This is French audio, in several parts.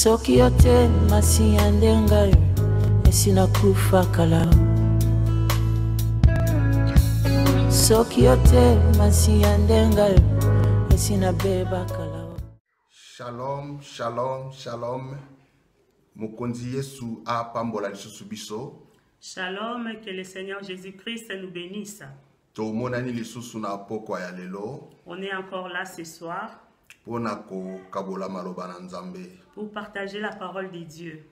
Soki yote masiyandenga esina kufa kala. Soki yote masiyandenga esina beba kala. Shalom, shalom, shalom. Mokonzi Yesu a pambola lisusu biso. Shalom, que le Seigneur Jésus-Christ nous bénisse. Tomonani lisusu na poko ya lelo. On est encore là ce soir Pour partager la parole de Dieu.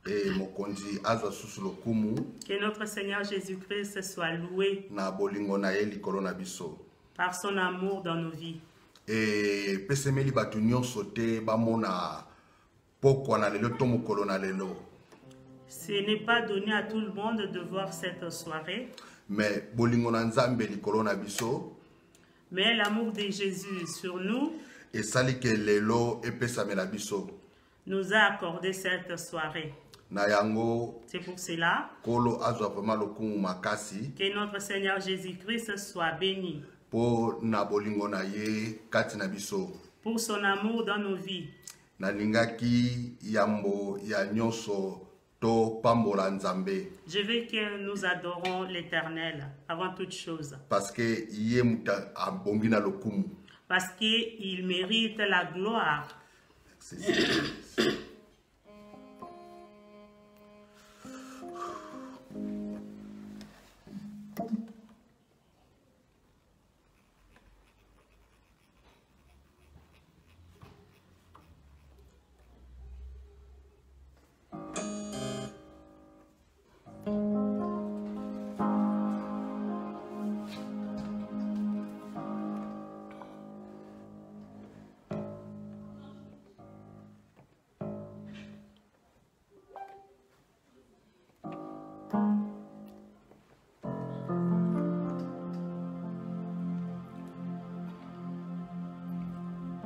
Et mokonzi azwa susu lokumu. Que notre Seigneur Jésus-Christ soit loué Na bolingo na ye likolo na biso. par son amour dans nos vies. Et pesemeli batu nyonso te bamona poko na lelo to mokolo na lelo. Ce n'est pas donné à tout le monde de voir cette soirée. Mais bolingo na nzambe likolo na biso. Mais l'amour de Jésus sur nous Et sali ke lelo epesamela biso. nous a accordé cette soirée. Na yango C'est pour cela kolo azwa vraiment lokumu makasi. que notre Seigneur Jésus-Christ soit béni Po na bolingo na ye kati na biso. pour son amour dans nos vies. Na lingaki yambo ya nyonso to pambola nzambe. Je veux que nous adorons l'Éternel avant toute chose. Parce que ye muta abongi na lokumu. Parce qu'il mérite la gloire.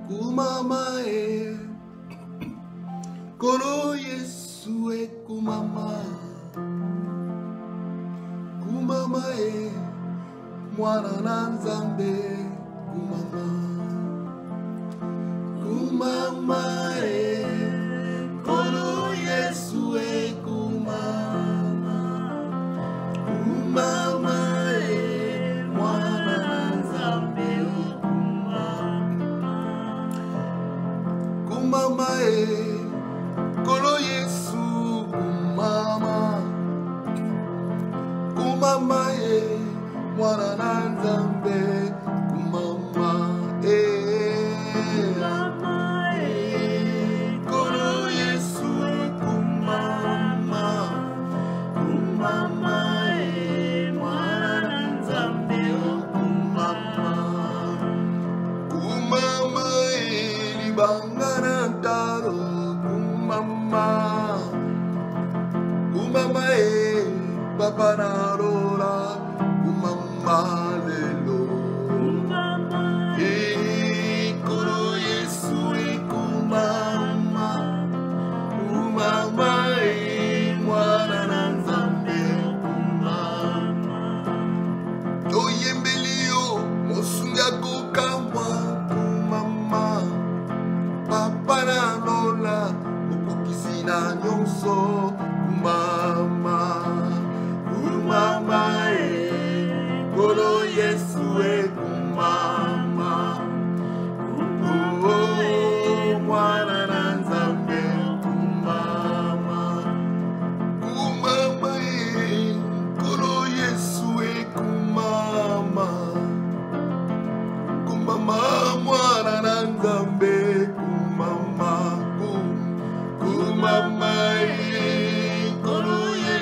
Kumama e Kolo Yesu e kumama. Kumama e Mwana na nzambe kumama. Kumama e Kolo Yesu e kumama. Kumama e Mwana na nzambe kumama e Kolo Yesu kumama. Kumama e Mwana na nzambe kumama e. Kumama e Kolo Yesu kumama. Kumama e Mwana na nzambe kumama. Kumama e libanga taro kumama. Kumama e papa na rola kumama lelo. Kumama e Kolo Yesu e kumama. Kumama e Mwana na nzambe kumama. Oyembelio mosunga kokamwa kumama. Papa na lola mokokisi na nyonso kumama. Kumama e Kolo Yesu e kumama. Oh, Mwana na nzambe kumama. Kumama e Kolo Yesu e kumama. Kumama Mwana na nzambe kumama. Kumama e Kolo Yesu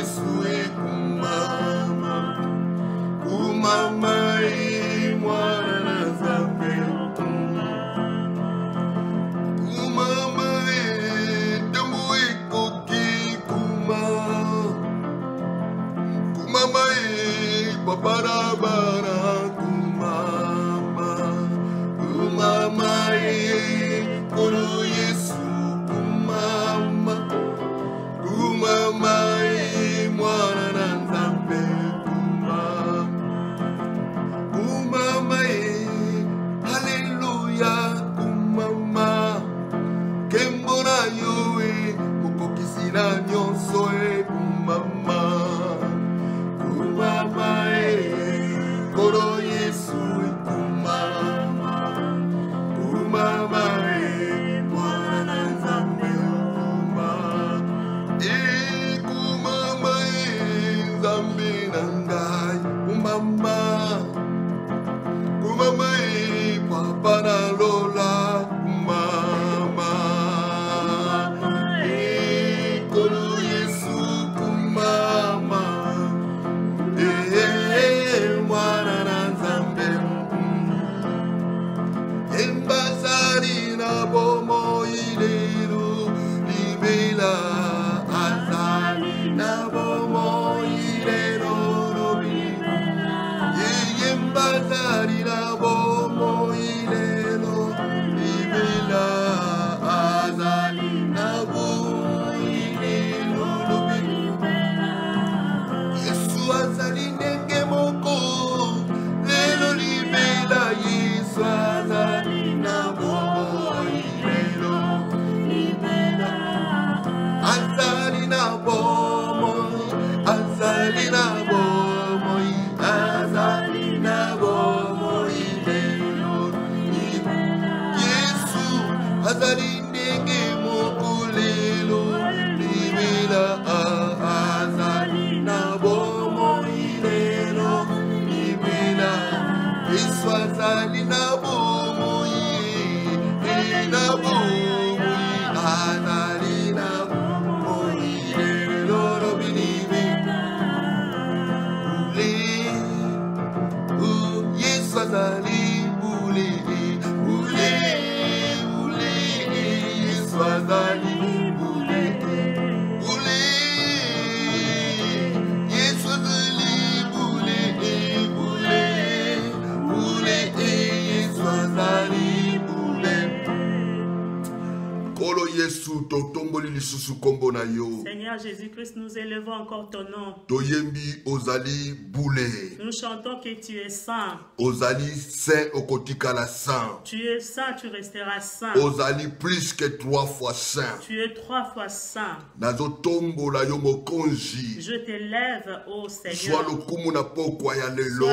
lisusu kombo na yo. Seigneur Jésus-Christ, nous élevons encore ton nom. Toyembi ozali boule. Nous chantons que tu es saint. Ozali saint okotikala saint. Tu es saint, tu resteras saint. Ozali plus que 3 fois saint. Tu es 3 fois saint. Nazo tombo la yo mokonzi. Je t'élève, ô Sois Seigneur. le kumu na pokwa ya lelo.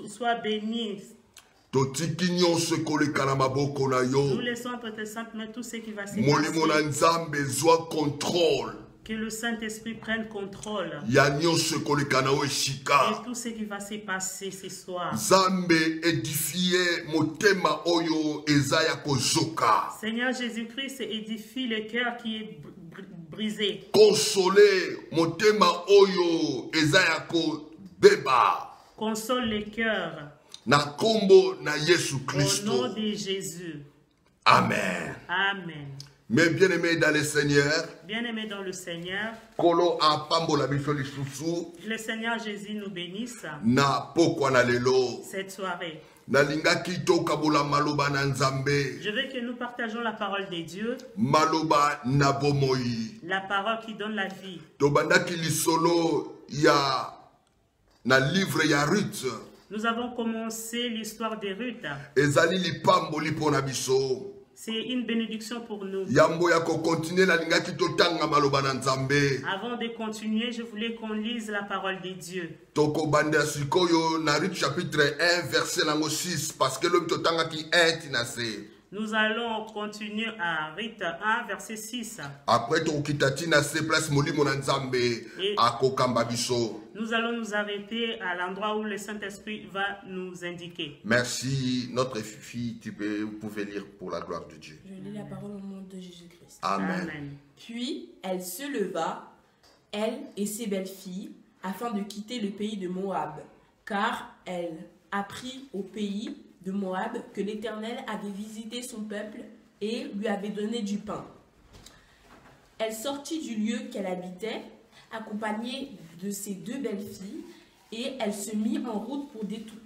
Sois béni. Totiki nyonso ekoleka na maboko na Nous yo. laissons entre tes saintes mains tout ce qui va se Molimo na passer. nzambe zwa contrôle. Que le Saint-Esprit prenne contrôle. Ya nyonso ekoleka na yo Et esika. tout ce qui va se passer ce soir. Nzambe édifie motema oyo eza ya kozoka. Seigneur Jésus-Christ, édifie le cœur qui est brisé. Consoler motema oyo eza ya kobeba. Console les cœurs. Na kombo na Yesu Au nom Christo. de Jésus. Amen. Amen. Mes bien-aimés dans le Seigneur, Bien-aimés dans le Seigneur, kolo apambola biso lisusu le Seigneur Jésus nous bénisse na pokwa na lelo. cette soirée. Nalingaki tokabola maloba na nzambe, Je veux que nous partageons la parole de Dieu, maloba na bomoi. la parole qui donne la vie. Tobandaki lisolo ya na livre ya Ruth. Nous avons commencé l'histoire de Ruth. Ezali lipamboli pona biso. C'est une bénédiction pour nous. Yambo ya ko continuer nalingaki totanga maloba na nzambe. Avant de continuer, je voulais qu'on lise la parole de Dieu. Toko banda sikoyo na Ruth chapitre 1 verset nango 6 parce que l'homme totanga ki 1 tinase. Nous allons continuer à Ruth 1, verset 6. Après tokita tinase place molimo na nzambe akokamba biso. Nous allons nous arrêter à l'endroit où le Saint-Esprit va nous indiquer. Merci notre fille, vous pouvez lire pour la gloire de Dieu. Je lis la parole au nom de Jésus-Christ. Amen. Amen. Puis elle se leva, elle et ses belles-filles, afin de quitter le pays de Moab, car elle apprit au pays de Moab que l'Éternel avait visité son peuple et lui avait donné du pain. Elle sortit du lieu qu'elle habitait, accompagnée de ses 2 belles-filles, et elle se mit en route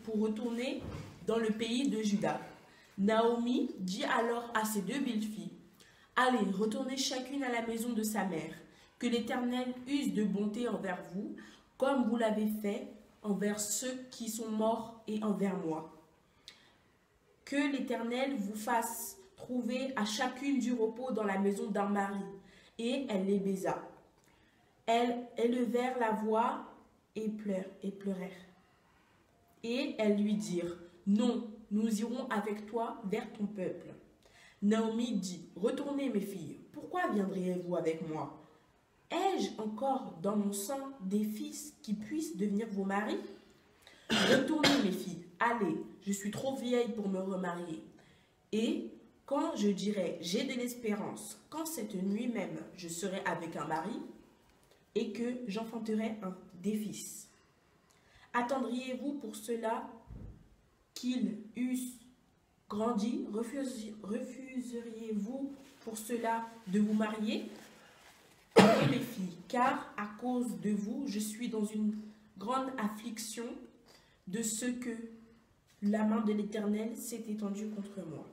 pour retourner dans le pays de Juda. Naomi dit alors à ses 2 belles-filles, « Allez, retournez chacune à la maison de sa mère, que l'Éternel use de bonté envers vous, comme vous l'avez fait envers ceux qui sont morts et envers moi. Que l'Éternel vous fasse trouver à chacune du repos dans la maison d'un mari. » Et elle les baisa. Elles élevèrent la voix et pleurèrent. Et elles lui dirent, « Non, nous irons avec toi vers ton peuple. » Naomi dit, « Retournez mes filles, pourquoi viendriez-vous avec moi? Ai-je encore dans mon sang des fils qui puissent devenir vos maris? Retournez mes filles, allez, je suis trop vieille pour me remarier. Et quand je dirai, j'ai de l'espérance, quand cette nuit même je serai avec un mari, et que j'enfanterai des fils. Attendriez-vous pour cela qu'ils eussent grandi? Refuseriez-vous pour cela de vous marier? Et mes filles, car à cause de vous, je suis dans une grande affliction de ce que la main de l'Éternel s'est étendue contre moi.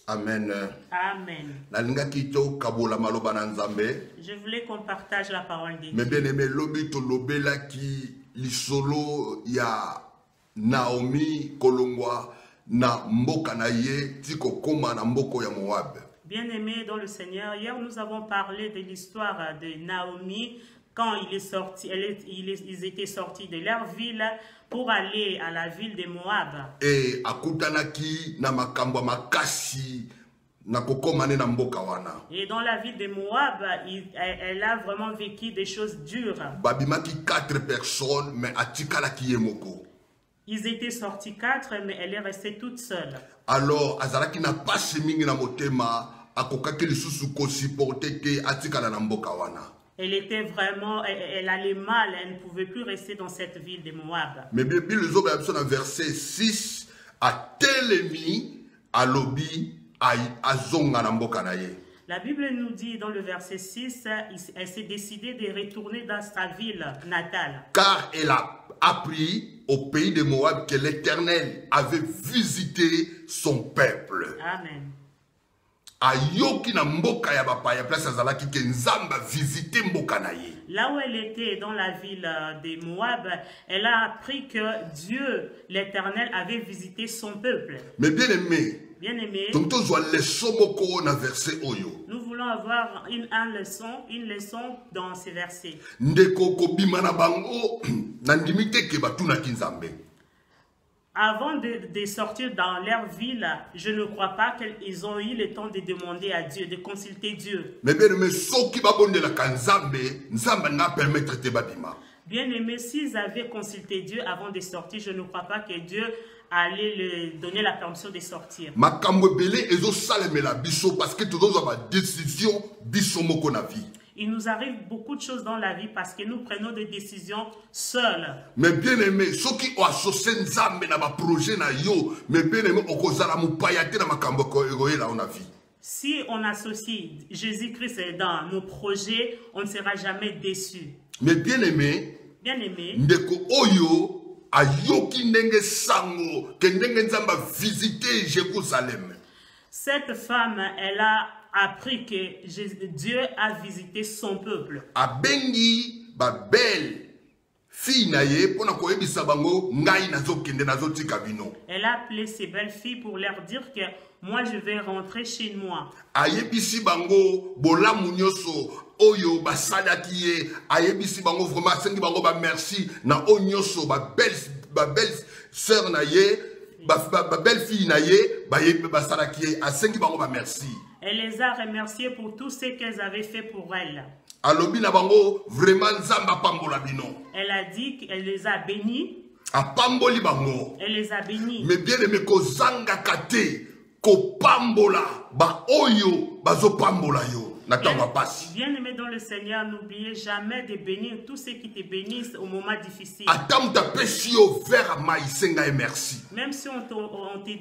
Amen. Amen. Nalingaki tokabola maloba na nzambe. Je voulais qu'on partage la parole de Mais Dieu. bien aimé lobi tolobelaki lisolo ya Naomi kolongwa na mboka na ye tiko koma na mboko ya Moab. Bien-aimés dans le Seigneur, hier nous avons parlé de l'histoire de Naomi quand ils étaient sortis de leur ville pour aller à la ville de Moab. Et akutanaki na makambo makasi na kokomane na mboka wana. Et dans la ville de Moab, elle a vraiment vécu des choses dures. Babimaki 4 personnes mais atikalaki ye moko. Ils étaient sortis 4, mais elle est restée toute seule. Alors azalaki na pasi mingi na motema akokaki lisusu ko supporter ke atikala na mboka wana. Elle était vraiment, elle allait mal, elle ne pouvait plus rester dans cette ville de Moab. Mais bien, les autres dans verset 6, à telemi, à lobi, à zonga na mboka na ye. La Bible nous dit dans le verset 6, elle s'est décidée de retourner dans sa ville natale. Car elle a appris au pays de Moab que l'Éternel avait visité son peuple. Amen. ayoki na mboka ya bapaya place azalaki ke nzamba visiter mboka na ye. Là où elle était dans la ville de Moab, elle a appris que Dieu, l'Éternel, avait visité son peuple. Mais bien aimé, Bien-aimé, donc tu dois leçon moko na verset oyo. nous voulons avoir une leçon dans ces versets. Ndeko kobima na bango na ndimite ke batuna kinzambe. Avant de sortir dans leur ville, je ne crois pas qu'ils ont eu le temps de demander à Dieu, de consulter Dieu. Mais bien aimé, soki babonde la kanzambe, nzamba na permettre te babima. Bien aimé, s'ils avaient consulté Dieu avant de sortir, je ne crois pas que Dieu allait leur donner la permission de sortir. Makambo belé ezo salemela biso parce que tozo ba décision biso moko na vie. Il nous arrive beaucoup de choses dans la vie parce que nous prenons des décisions seuls. Mais bien aimé, ceux qui ont associé nzambe na ba projet na yo, mais bien aimé okozala mupayate na makambo ko egoye la on a vie. Si on associe Jésus-Christ dans nos projets, on ne sera jamais déçu. Mais bien aimé, ndeko oyo ayoki ndenge sango ke ndenge nzamba visiter Jérusalem. Cette femme, elle a appris que Dieu a visité son peuple. Abengi ba belle fille na ye pona ko yebisa bango ngai nazokende nazotika bino. Elle a appelé ses belles filles pour leur dire que moi je vais rentrer chez moi. Ayebisi bango bolamu nyoso oyo basalaki ye, ayebisi bango vraiment sengi bango ba merci na onyoso ba belle sœur na ye, ba belle fille na ye, ba yebe basalaki ye, asengi bango ba merci. Elle les a remerciés pour tout ce qu'elles avaient fait pour elle. Alobi na bango vraiment nzamba pambola bino. Elle a dit qu'elle les a bénis. Apamboli bango. Elle les a bénis. Mais bien aimé ko zanga kate ko pambola ba oyo bazo pambola yo. Bien aimé dans le Seigneur, n'oubliez jamais de bénir tous ceux qui te bénissent au moment difficile. Même si on t'a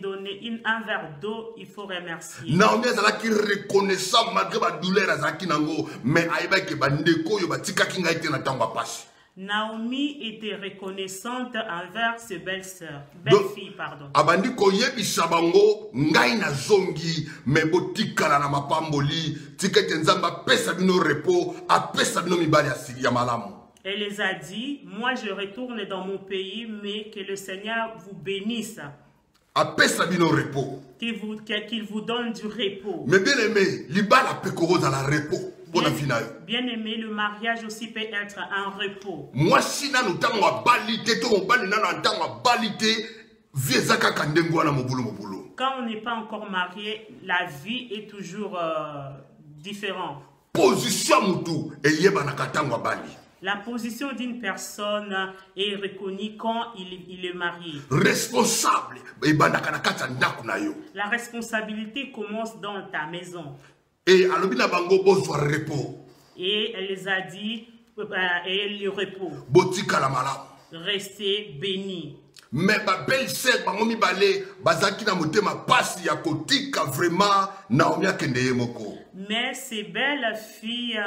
donné un verre d'eau, il faut remercier. Naomi azalaki reconnaissant malgré ba douleur azalaki nango, mais ayebaki ba ndeko yo batikaki ngai te na tango pasi. Naomi était reconnaissante envers ses belles-sœurs, belles-filles, pardon. Abandi ko yebisa bango ngai na zongi me botikala na mapamboli tikete nzamba pesa bino repos apesa bino mibali ya malamu. Elle les a dit, moi je retourne dans mon pays, mais que le Seigneur vous bénisse. Apesa bino repos. Qu'il vous donne du repos. Mais bien aimé, libala pekoro dans la repos. Bien aimé, le mariage aussi peut être un repos. Moi, si nous avons balité, quand on n'est pas encore marié, la vie est toujours différente. La position d'une personne est reconnue quand il est marié. Responsable. La responsabilité commence dans ta maison. Et alobina bango bozwa repos. Et elle les a dit et le repos. Botika la malamu. Restez bénis. Mais ba belle sœur bango mibale bazaki na motema pasi ya kotika vraiment Naomi akende moko. Mais ces belles filles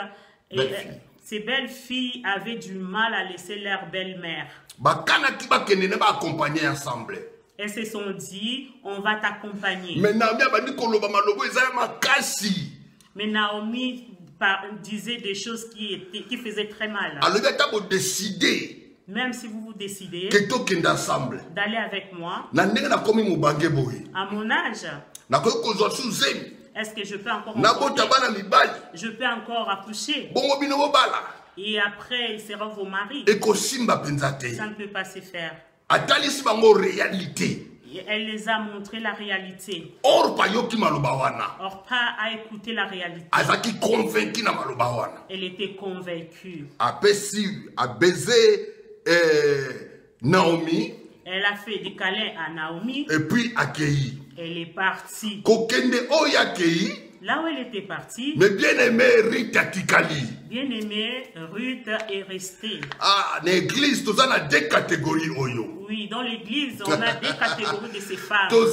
avaient du mal à laisser leur belle-mère. Bakana ki bakende ne ba accompagner ensemble. Elles se sont dit, on va t'accompagner. Mais Naomi abandi koloba malobo ezaya makasi. Mais Naomi disait des choses qui faisaient très mal. Même si vous décidez d'aller avec moi, à mon âge, est-ce que je peux encore je peux encore accoucher? Et après, ils seront vos maris. Ça ne peut pas se faire. Elle les a montré la réalité. Or, pas à écouter la réalité. Elle était convaincue. Naomi. Elle a fait des câlins à Naomi. Et puis accueilli. Elle est partie. Là où elle était partie. Mais bien aimé Ruth Atikali. Bien aimé Ruth est restée. Ah, l'église, tu as deux catégories oyo. Oui, dans l'église, on a des catégories de ces femmes. On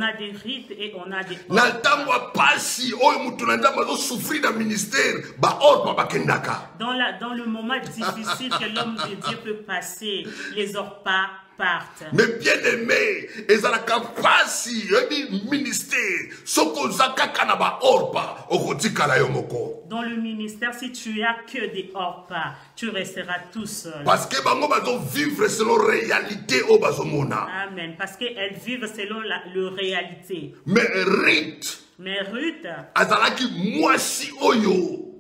a des rites et on a des dans le moment difficile que l'homme de Dieu peut passer, les orpas partent. Mais bien aimé, ils ont la capacité de ministère. Dans le ministère, si tu as que des hors-pas, tu resteras tout seul. Parce que vivre selon la réalité. Amen. Parce qu'elles vivent selon la réalité. Mais Ruth, azalaki mwasi oyo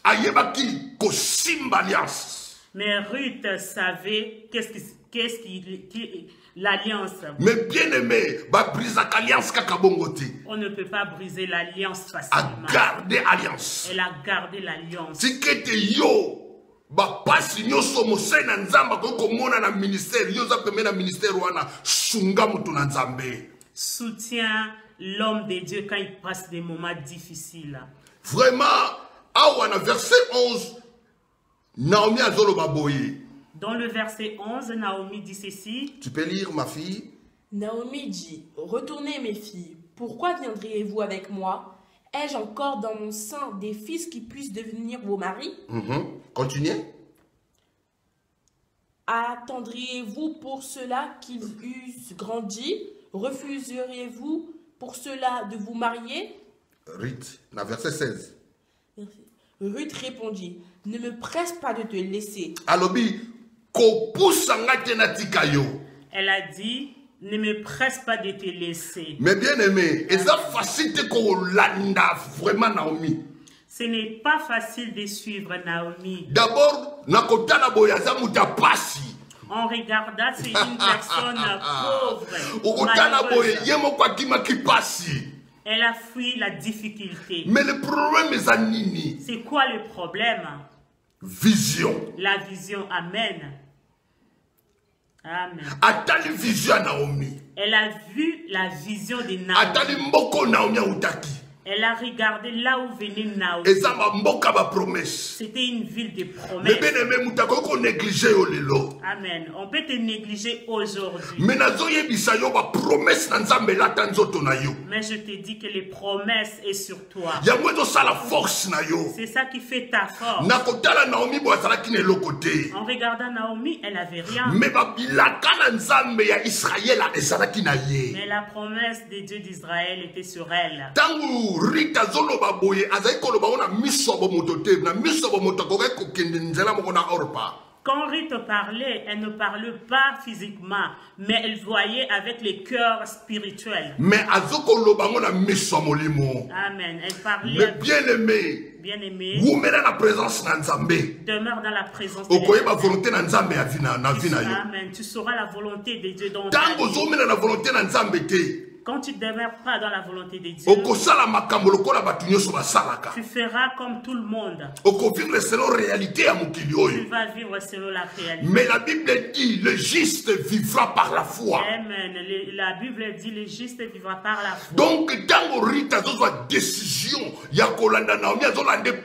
ayebaki kosimba alliance. Mais Ruth savait qu'est-ce qui l'alliance. Mais bien aimé, brisaka alliance kaka bongo te. On ne peut pas briser l'alliance facilement. A garder alliance. Elle a gardé l'alliance. Tikete yo bapasi nyonso mosena nzamba ko mona na ministère yo za pembe na ministère wana sunga mutu na nzambe. Soutient l'homme de Dieu quand il passe des moments difficiles. Vraiment, awana verset 11, Naomi azolo baboye. Dans le verset 11, Naomi dit ceci. Tu peux lire, ma fille? Naomi dit, retournez mes filles, pourquoi viendriez-vous avec moi? Ai-je encore dans mon sein des fils qui puissent devenir vos maris? Continuez. Attendriez-vous pour cela qu'ils eussent grandi? Refuseriez-vous pour cela de vous marier? Ruth, verset 16. Ruth répondit, ne me presse pas de te laisser. Elle a dit, ne me presse pas de te laisser. Mais bien aimé, facile vraiment Naomi. Ce n'est pas facile de suivre Naomi. D'abord, on regarda, c'est une personne pauvre. Elle a fui la difficulté. Mais le problème est c'est quoi le problème? Vision. La vision, amen. Amen. Elle a vu la vision de Naomi. Elle a regardé là où venait Naomi. C'était une ville de promesses. Amen. On peut te négliger aujourd'hui. Mais je te dis que les promesses sont sur toi. C'est ça qui fait ta force. En regardant Naomi, elle n'avait rien. Mais la promesse de Dieu d'Israël était sur elle. Rita zoloba boye azai koloba ona misobo motote na misobo motoko kokende nzela moko na orpa. Quand Ruth parlait, elle ne parlait pas physiquement, mais elle voyait avec les cœurs spirituels. Mais azokoloba ngona misomo limo. Amen. Elle parlait. Mais bien aimé. Bien aimé. Demeure dans la présence de Dieu. Amen. Tu sauras la volonté de Dieu dans ta vie. Quand tu ne demeures pas dans la volonté de Dieu, tu feras comme tout le monde. Tu vas vivre selon la réalité. Mais la Bible dit, le juste vivra par la foi. Amen. La Bible dit, le juste vivra par la foi. Donc, dans Rita, décision,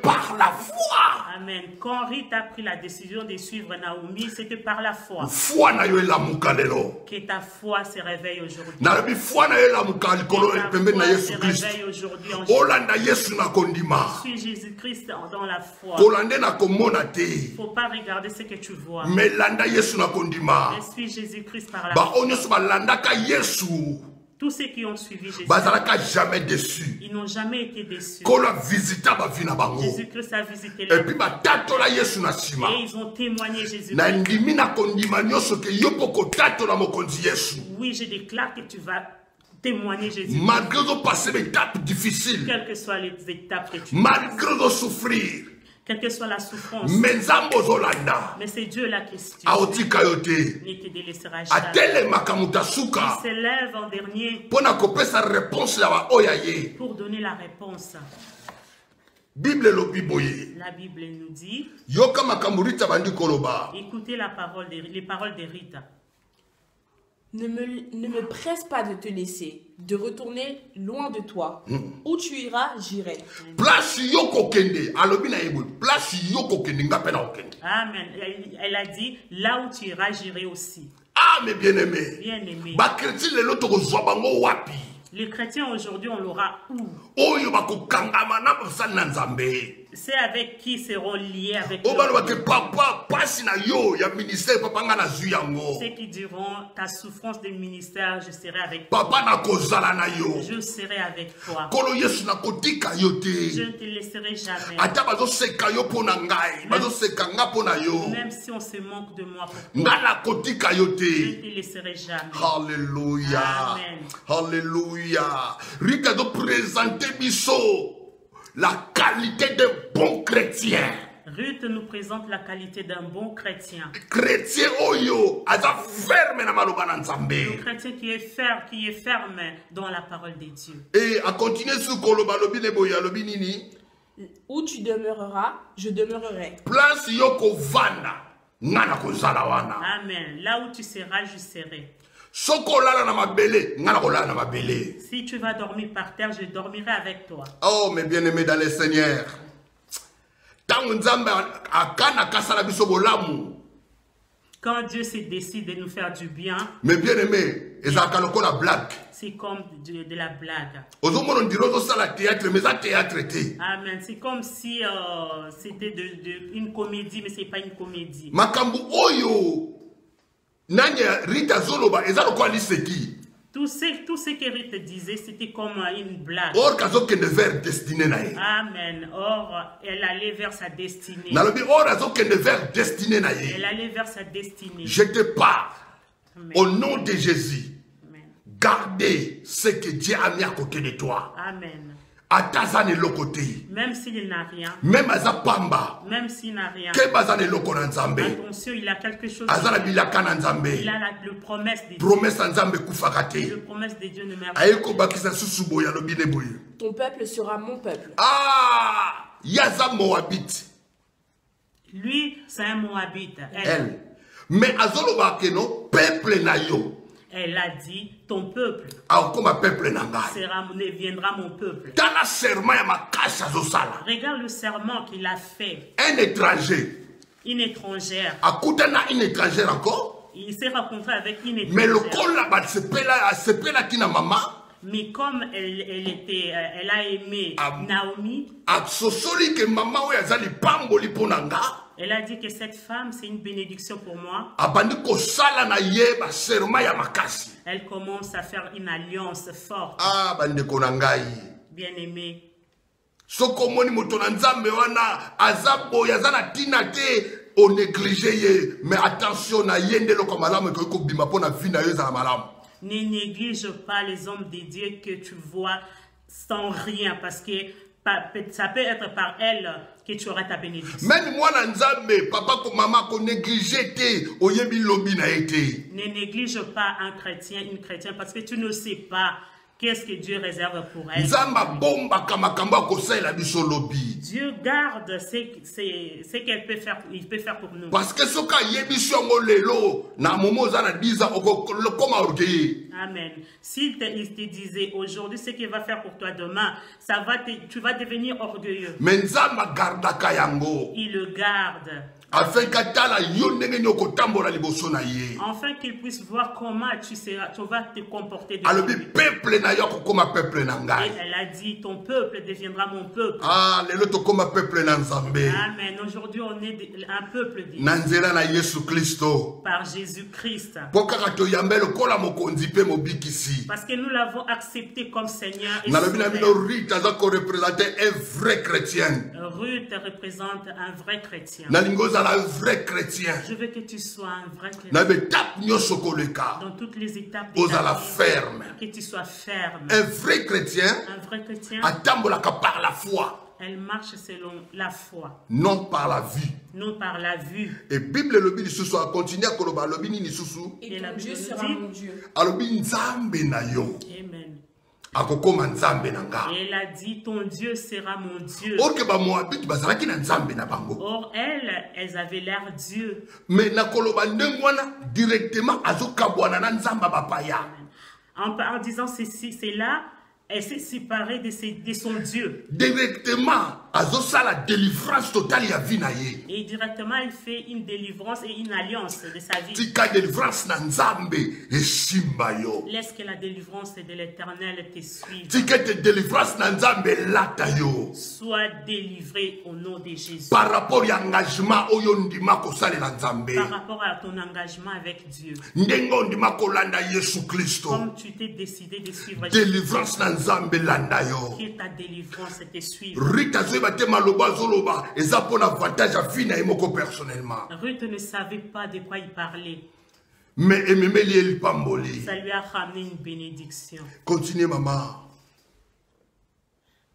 par la foi. Amen. Quand Rita a pris la décision de suivre Naomi, c'était par la foi. Que ta foi se réveille aujourd'hui. Suis Jésus-Christ dans la foi. Il ne faut pas regarder ce que tu vois. Mais suis Jésus-Christ par la foi. Tous ceux qui ont suivi Jésus, jamais déçus. Ils n'ont jamais été déçus. Jésus-Christ a visité leur vie. Et ils ont témoigné Jésus-Christ. Oui, je déclare que tu vas témoigner Jésus. Malgré les étapes difficiles. Quelles que soient les étapes que tu malgré de souffrir. Quelle que soit la souffrance. Mais c'est Dieu la question. Ne te délaissera jamais. Il s'élève en dernier pour donner la réponse. La Bible nous dit, écoutez les paroles de Rita. Ne me presse pas de te laisser, de retourner loin de toi. Où tu iras, j'irai. Amen. Elle a dit, là où tu iras, j'irai aussi. Ah, mais bien aimé. Bien aimé. Les chrétiens aujourd'hui, on l'aura où? C'est avec qui seront liés avec toi. Papa, passe na yo, ya ministère, papa nga na zu yango. Ceux qui diront ta souffrance de ministère, je serai avec toi. Papa na kozala na yo. Je serai avec toi. Kolo Yesu na kotika yo te. Je ne te laisserai jamais. Ata bazo seka yo pona ngai, bazo seka nga pona yo. Même si on se manque de moi pour toi. Nga na kotika yo te. Je ne te laisserai jamais. Alléluia. Amen. Alléluia. Rita do présenter biso la qualité d'un bon chrétien. Ruth nous présente la qualité d'un bon chrétien. Chrétien oyo, aza ferme na maloba na Nzambe. Le chrétien qui est ferme dans la parole de Dieu. Et à continuer sur koloba lobi ne boya lobi nini? Où tu demeureras, je demeurerai. Place yoko vanda, ngana kozala wana. Amen. Là où tu seras, je serai. Si tu vas dormir par terre, je dormirai avec toi. Oh, mes bien-aimés dans le Seigneur. Quand Dieu se décide de nous faire du bien, mes bien-aimés, c'est comme de la blague. Amen. C'est comme si c'était une comédie, mais ce n'est pas une comédie. Tout ce que Rita disait, c'était comme une blague. Amen. Or, elle allait vers sa destinée. Elle allait vers sa destinée. Je te parle au nom de Jésus. Amen. Gardez ce que Dieu a mis à côté de toi. Amen. Même s'il n'a rien. Même même s'il n'a rien. Attention, il a quelque chose. Il a la promesse de Dieu. La promesse de Dieu ne meurt pas. Ton peuple sera mon peuple. Ah, Yaza Moabite. Lui, c'est un Moabite. Elle. Mais Azoloba Keno, peuple na yo. Elle a dit, ton peuple deviendra mon peuple. Regarde le serment qu'il a fait. Un étranger. Une étrangère. Une étrangère encore. Il s'est rencontré avec une étrangère. Mais le col là-bas, c'est là qui n'a maman. Mais comme elle a aimé Naomi. Elle a dit que cette femme, c'est une bénédiction pour moi. Elle commence à faire une alliance forte. Bien-aimé. Mais attention, ne néglige pas les hommes de Dieu que tu vois sans rien, parce que ça peut être par elle que tu auras ta bénédiction. Même moi, papa ou maman, ne néglige pas un chrétien, une chrétienne, parce que tu ne sais pas qu'est-ce que Dieu réserve pour elle. Dieu garde ce qu'elle peut faire, il peut faire pour nous. Parce que ce Amen. S'il te disait aujourd'hui ce qu'il va faire pour toi demain, tu vas devenir orgueilleux. Il le garde. Afin qu'il puisse voir comment tu vas te comporter. Elle a dit, ton peuple deviendra mon peuple. Amen. Aujourd'hui, on est un peuple de par Jésus-Christ. Parce que nous l'avons accepté comme Seigneur. Et Ruth représente un vrai chrétien. Un vrai chrétien. Je veux que tu sois un vrai chrétien. Dans toutes les étapes de ta vie, ferme. Que tu sois ferme. Un vrai chrétien. Par la foi. Elle marche selon la foi. Non par la vue. Non par la vue. Et Bible le dit ce soir continue à koloba le bini susu. Et ton Dieu sera mon Dieu. Alobi nzambe na yo. Amen. Et elle a dit, ton Dieu sera mon Dieu. Or, elles avaient l'air Dieu. Mais directement en disant ceci, c'est là, Elle s'est séparée de son Dieu. Directement, la délivrance totale ya vie na ye. Et directement, il fait une délivrance et une alliance de sa vie. Tika délivrance na Nzambe esimba yo. Laisse que la délivrance de l'Éternel te suive. Tika de délivrance na Nzambe lata yo. Sois délivré au nom de Jésus. Par rapport à l'engagement oyo ndima ko salela Nzambe. Par rapport à ton engagement avec Dieu. Ndengo ndima ko landa Yesu Kristo. Comme tu t'es décidé de suivre Jésus. Délivrance na Nzambe landa yo. Que ta délivrance te suive. Rita zoeba te maloba zoloba eza pour l'avantage à vie na emoko personnellement. Ruth ne savait pas de quoi il parlait. Mais ememeli el pamboli. Ça lui a ramené une bénédiction. Continuez maman.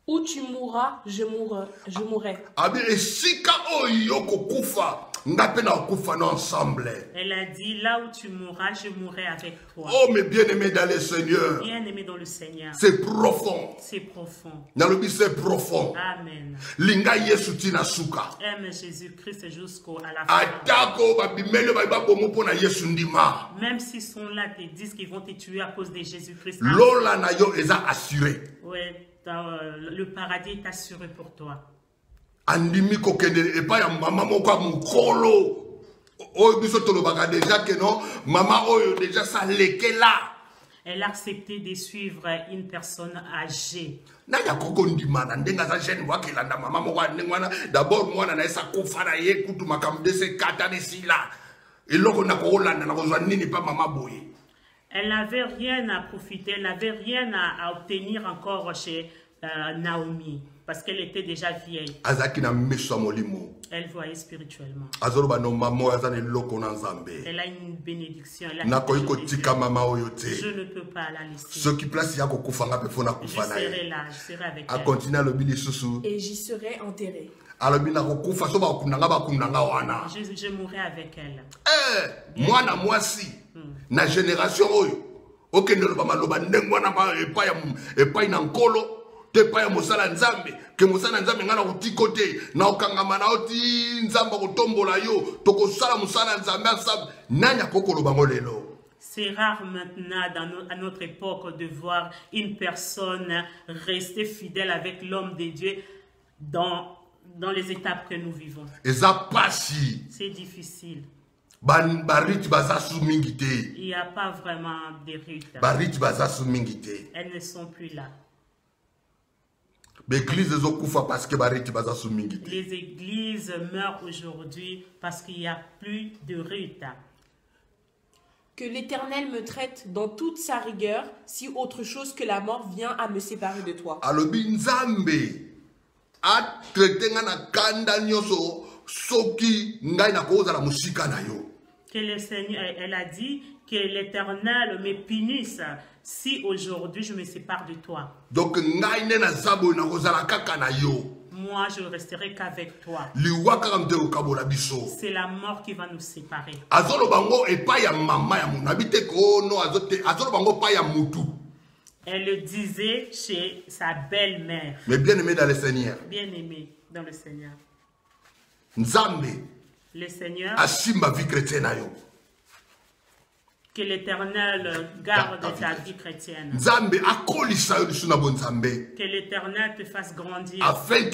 Où tu mourras, je mourrai. Abi esika oyo kokufa. Ensemble. Elle a dit, là où tu mourras, je mourrai avec toi. Oh, mes bien-aimés dans le Seigneur. Bien-aimés dans le Seigneur. C'est profond. C'est profond. C'est profond. Amen. Linga Yesu tina suka. Aime Jésus-Christ jusqu'à la fin. Même s'ils sont là, te disent qu'ils vont te tuer à cause de Jésus-Christ. Lola na yo eza assuré. Oui, le paradis est assuré pour toi. Andimi kokende epa ya mama moko mukolo oyo biso tolobaka déjà que non mama oyo déjà ça lekela. Elle a accepté de suivre une personne âgée. Naya koko ndima na ndenga za jeune wakelanda mama moko ndengwana d'abord mwana na esa kofana ye kutu makamde se katane sila eloko na ko landa na kozwa nini pa mama boye. Elle n'avait rien à profiter, elle n'avait rien à obtenir encore chez Naomi. Parce qu'elle était déjà vieille. Elle voyait spirituellement. Elle a une bénédiction. Elle a une je ne peux pas la laisser. Je serai là, je serai avec elle. Et j'y serai enterré. Je mourrai avec elle. Moi, moi si, na génération, ok, ne pas te pa ya mosala nzambe ke mosala nzambe ngana kutikote na okangama na oti nzamba kotombola yo tokosala mosala nzambe ensemble nanya kokolo bango lelo. C'est rare maintenant à notre époque de voir une personne rester fidèle avec l'homme de Dieu dans les étapes que nous vivons. C'est difficile. Il n'y a pas vraiment de rites. Elles ne sont plus là. Les églises meurent aujourd'hui parce qu'il n'y a plus de rites. Que l'Éternel me traite dans toute sa rigueur si autre chose que la mort vient à me séparer de toi. Que le Seigneur, elle a dit que l'Éternel me punisse si aujourd'hui je me sépare de toi. Donc, moi, je ne resterai qu'avec toi. C'est la mort qui va nous séparer. Elle le disait chez sa belle-mère. Mais bien-aimé dans le Seigneur. Bien-aimé dans le Seigneur. Le Seigneur. Que l'Éternel garde ta vie chrétienne. Que l'Éternel te fasse grandir. Afin que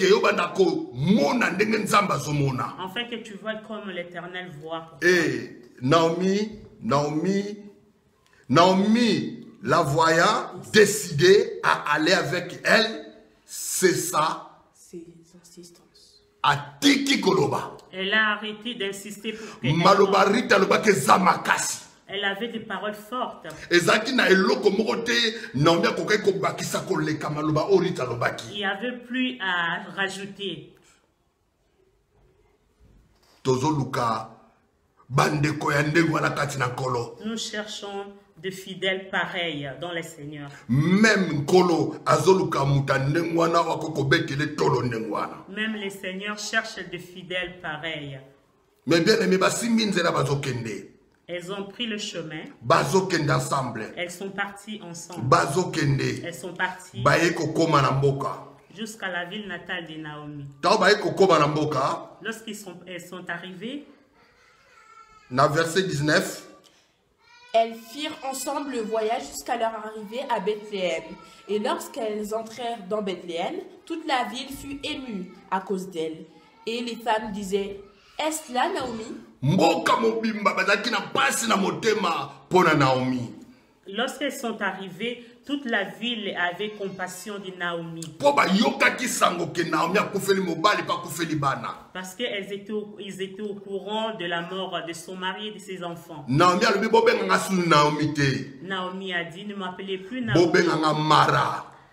tu vois comme l'Éternel voit pour toi. Et Naomi, la voyant décidée à aller avec elle, c'est ça. Ses insistances. Elle a arrêté d'insister pour que elle avait des paroles fortes. Il n'y avait plus à rajouter. Nous cherchons de fidèles pareils dans le Seigneur. Même le Seigneur cherche de fidèles pareils. Mais bien aimé, elles ont pris le chemin. Elles sont parties ensemble. Elles sont parties jusqu'à la ville natale de Naomi. Lorsqu'elles sont arrivées, dans verset 19, Elles firent ensemble le voyage jusqu'à leur arrivée à Bethléem. Et lorsqu'elles entrèrent dans Bethléem, toute la ville fut émue à cause d'elles. Et les femmes disaient, « Est-ce là Naomi ?» Lorsqu'elles sont arrivées, toute la ville avait compassion de Naomi. Parce qu'ils étaient au courant de la mort de son mari et de ses enfants. Naomi a dit, ne m'appelez plus Naomi.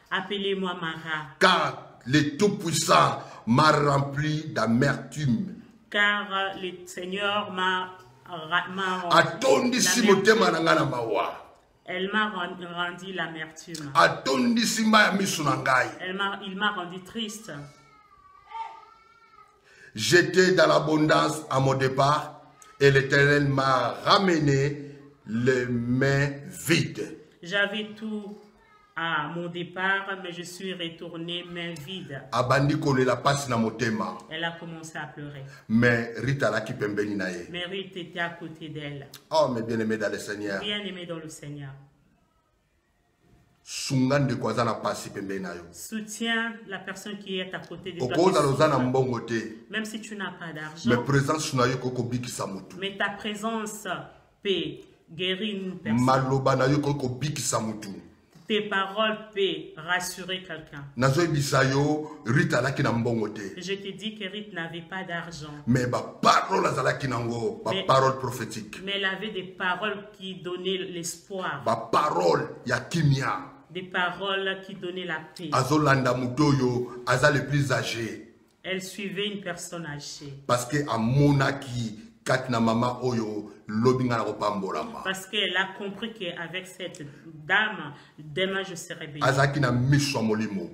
Appelez-moi Mara. Car le Tout-Puissant m'a rempli d'amertume. Car le Seigneur m'a Elle m'a rendu l'amertume. Il m'a rendu triste. J'étais dans l'abondance à mon départ et l'Éternel m'a ramené les mains vides. J'avais tout à mon départ, mais je suis retournée main vide. Elle a commencé à pleurer. Mais Ruth était à côté d'elle. Oh, mes bien-aimés dans le Seigneur. Bien-aimés dans le Seigneur. Soutiens la personne qui est à côté de toi. Même si tu n'as pas d'argent. Mais ta présence peut guérir une personne. Tes paroles peuvent rassurer quelqu'un. Je te dis que Ruth n'avait pas d'argent. Mais elle avait des paroles qui donnaient l'espoir. Des paroles qui donnaient la paix. Elle suivait une personne âgée. Parce qu'elle a compris qu'avec cette dame, demain je serai bénie.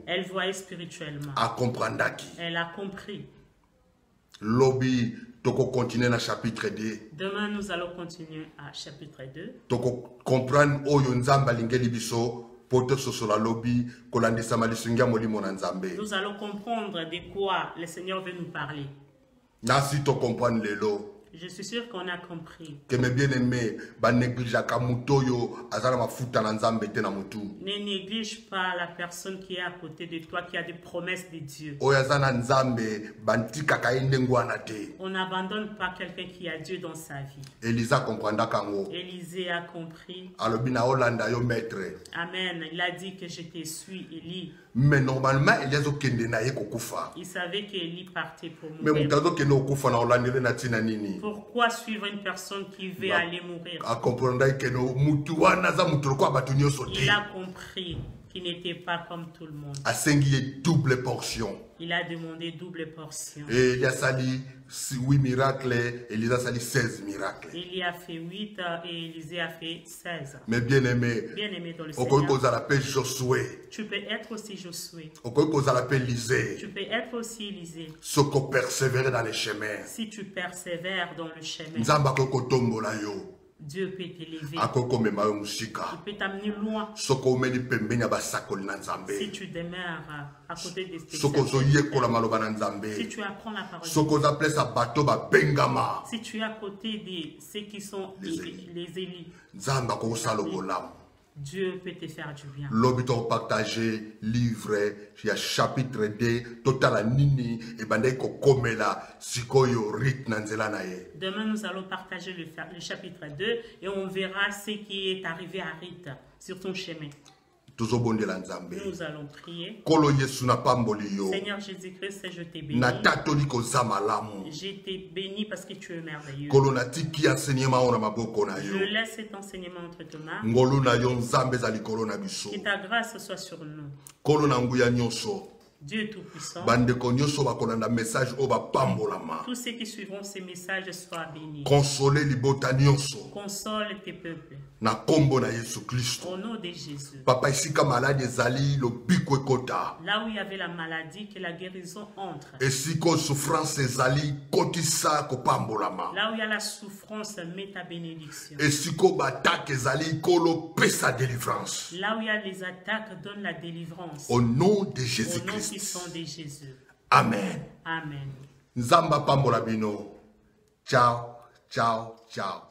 Elle voyait spirituellement. Elle a compris. Demain nous allons continuer à chapitre 2. Nous allons comprendre de quoi le Seigneur veut nous parler. Je suis sûr qu'on a compris. Que mes bien-aimés, ne néglige pas la personne qui est à côté de toi, qui a des promesses de Dieu. On n'abandonne pas quelqu'un qui a Dieu dans sa vie. Élisée a compris. Amen. Il a dit que je te suis, Élie. Mais normalement, il savait qu'Élie partait pour mourir. Pourquoi suivre une personne qui veut aller mourir? Il a compris qu'il n'était pas comme tout le monde. Double portion. Il a demandé double portion. Et il y a sali 8 miracles, Élisée a sali 16 miracles. Il a fait 8 et Élisée a fait 16. Mais bien aimé dans le Seigneur, Josué. Tu peux être aussi Josué. Tu peux être aussi Élisée. Si tu persévères dans le chemin, Dieu peut t'élever. Il peut t'amener loin. Si tu demeures à côté de tes serviteurs. Si tu apprends la parole. Si tu es à côté de ceux qui sont les élus. Dieu peut te faire du bien. L'obito partagé, livre, il y a chapitre 2, total nini, et bandai ko komela, sikoyo rit nanzela nae. Demain, nous allons partager le chapitre 2 et on verra ce qui est arrivé à Rite sur ton chemin. Nous allons prier. Seigneur Jésus-Christ, je t'ai béni. Je t'ai béni parce que tu es merveilleux. Je laisse cet enseignement entre tes mains. Que ta grâce soit sur nous. Dieu Tout-Puissant. Tous ceux qui suivront ces messages soient bénis. Console tes peuples. Au nom de Jésus. Papa, ici, comme maladie ezali, là où il y avait la maladie, que la guérison entre. Et si ko souffrance ezali, kotisa ko pambolama. Là où il y a la souffrance, mets ta bénédiction. Et si ko batak ezali, kolo pesa délivrance. Là où il y a les attaques, donne la délivrance. Au nom de Jésus-Christ. Au nom puissant de Jésus. Amen. Amen. Nzamba pambola bino. Ciao, ciao, ciao.